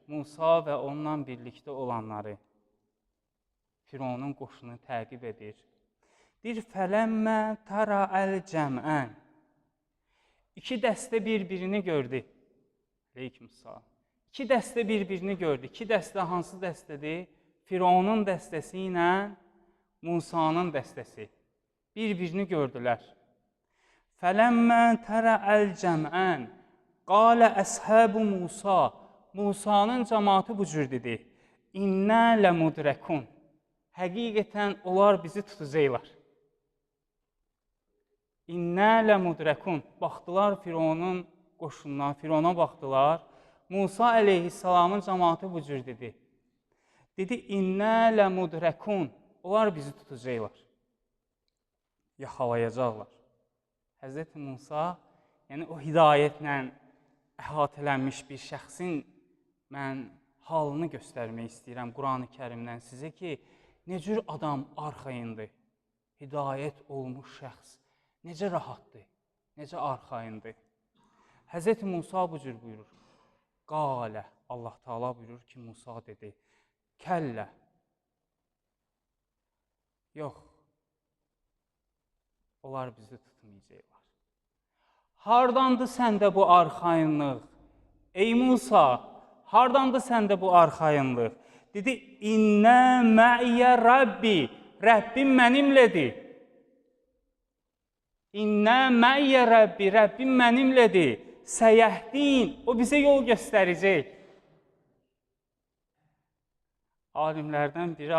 Musa və onunla birlikdə olanları Fironun qoşunu təqib edir. Deyir, fələmmə tərəəl cəmən. İki dəstə bir-birini gördü. Aleykümselam. İki dəstə bir-birini gördü. İki dəstə hansı dəstədir? Fironun dəstəsi ilə Musanın dəstəsi. Bir-birini gördülər. Fələmmə tərəəl cəmən. Qalə əshəbu Musa. Musanın cəmaatı bu cür dedi. İnnə ləmudrəkun. Həqiqətən onlar bizi tutacaqlar. İnnə ləmudrəkun. Baxdılar Fironun qoşununa, Firona baxdılar. Musa əleyhissalamın cəmaatı bu cür dedi. Dedi, innə ləmudrəkun. Onlar bizi tutacaqlar. Yaxalayacaqlar. Həzrəti Musa, yəni o hidayətlə əhatələnmiş bir şəxsin mən halını göstərmək istəyirəm Quran-ı Kərimdən sizə ki, nə cür adam arxayındır, hidayət olmuş şəxs, necə rahatdır, necə arxayındır. Həzrəti Musa bu cür buyurur. Qalə, Allah Teala buyurur ki, Musa dedi, kəllə, yox, onlar bizi tutmayacaqlar. Hardandır səndə bu arxayınlıq? Ey Musa, hardandır səndə bu arxayınlıq? Dedi, innə mə'iyyə Rabbi, Rəbbim mənimlədir. İnnə mə'iyyə Rabbi, Rəbbim mənimlədir. Səyəhdin, o bizə yol göstərəcək. Alimlərdən biri